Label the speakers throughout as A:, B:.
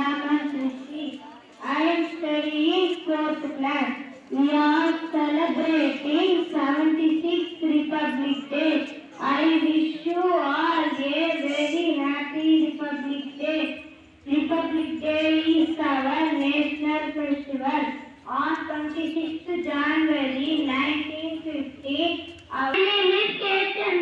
A: Rama Sushi. I am studying 4th class. We are celebrating 76th Republic Day. I wish you all a very happy Republic Day. Republic Day is our national festival. On 26th January 1950, our name is Ketan.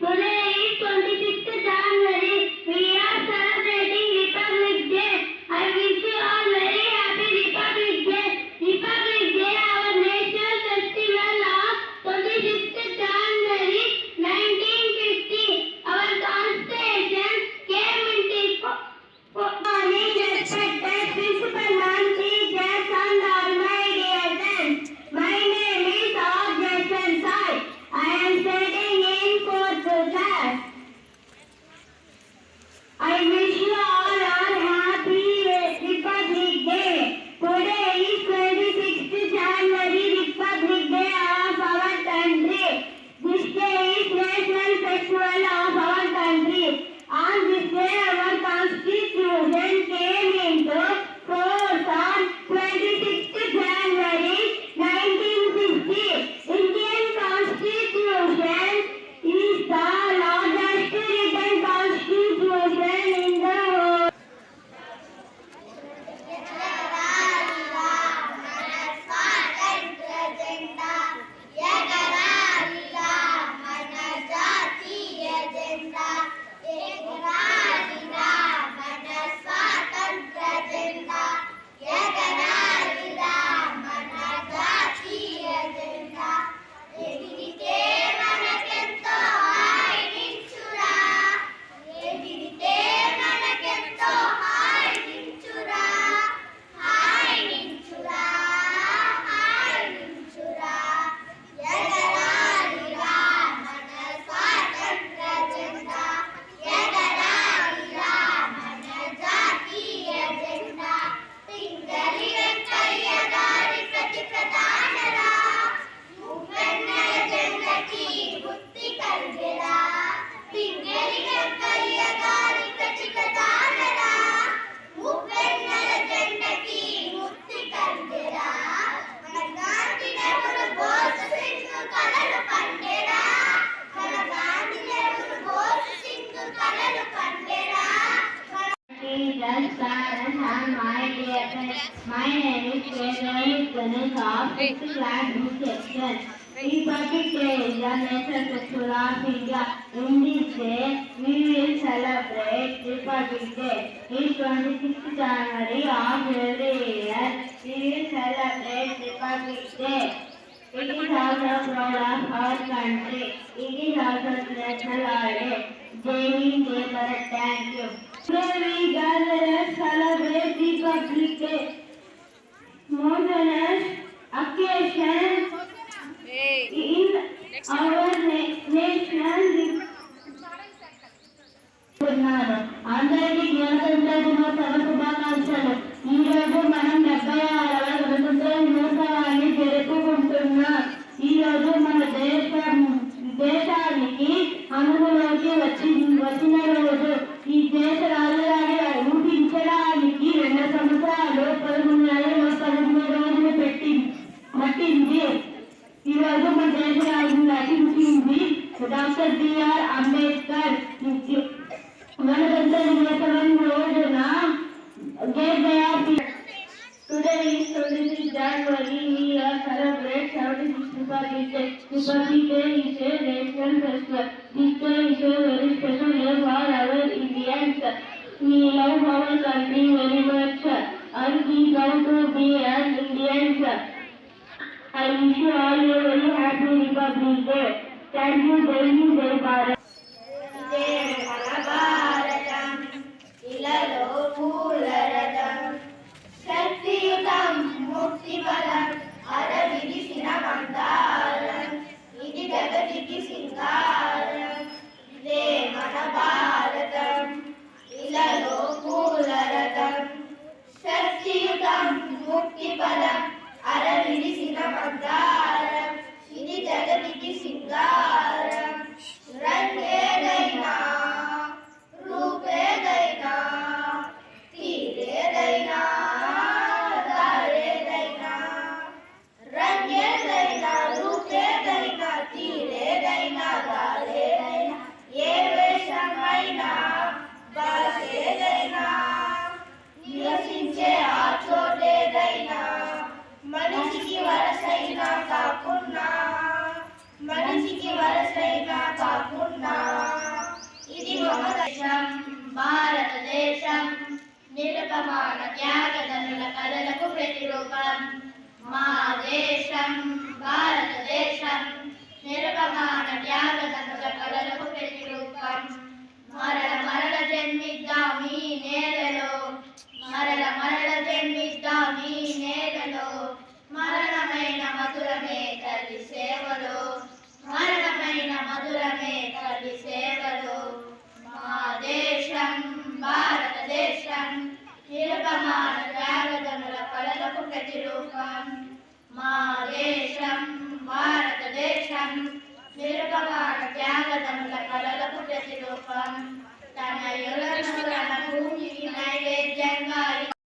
A: Today is 26th January. We are celebrating Republic Day. I wish you all very happy Republic Day. Republic Day, our national festival of 26th January 1950. Our constitution came into morning, respected principal ma'am, teachers and all my dear friends. My name is Jason Sai. I am studying in 4th class. I wish you all a happy Republic Day. Today is 26th January, Republic Day of our country. This day is national festival of our country. On this day, our constitution came into force on 26th January 1950. Indian Constitution is the largest written constitution in the world. My name is Rohit Ganesh of 6th class B section. Republic Day is the national festival of India. In this day, we will celebrate Republic Day. It's 26th January of every year. We will celebrate Republic Day. It is also proud of our country. It is also national holiday. Jai Hind, Jai Bharat. Thank you. Today we gather and celebrate Republic Day. Modern occasion in our nation. అందరికీ గణతంత్ర దినోత్సవ శుభాకాంక్షలు. ఈరోజు మనం 76వ గణతంత్ర దినోత్సవాన్ని జరుపుకుంటున్నాం. ఈరోజు మన దేశానికి అనుగులోకి వచ్చిన రోజు. ఈ దేశ రాజధాని రూపించడానికి 2 సంవత్సరాలు 13 రోజులు పట్టింది. ఈరోజు మన దేశ రాజధాని రచించింది డాక్టర్ బిఆర్ అంబేద్కర్. గణతంత్ర దినోత్సవం రోజున Today is 26th January. We are celebrate 76th Republic Day. Republic Day is a national festival. This day is a very special day for our Indians. We love our country very much and we love to be an Indians. I wish you all a very happy Republic Day. Thank you, Jai Hind, Jai Bharat. శక్తియుతం ముక్తిపదం అరవిడిసిన మందారం ఇది జగతికి సింగారం ఇదే మన భారతం ఇలలో పూలరథం శక్తియుతం ముక్తిపదం అరవిడిసిన మందారం ఇది జగతికి సింగారం రంగేదైనా నిరుపమాన త్యాగదనుల కళలకు ప్రతిరూపం. మా దేశం భారతదేశం నిరుపమాన త్యాగదనుల కళలకు ప్రతిరూపం. మరల మరల జన్మిద్దాం ఈ నేలలో, మరల మరల జన్మిద్దాం ఈ నేలలో, మరణమైన మధురమే తల్లి సేవలో, మరణమైన మధురమే తల్లి సేవలో. మా దేశం భారతదేశం నిరుపమాన త్యాగదనుల కళలకు ప్రతిరూపం. మా దేశం భారతదేశం నిరుపమాన త్యాగదనుల కళలకు ప్రతిరూపం.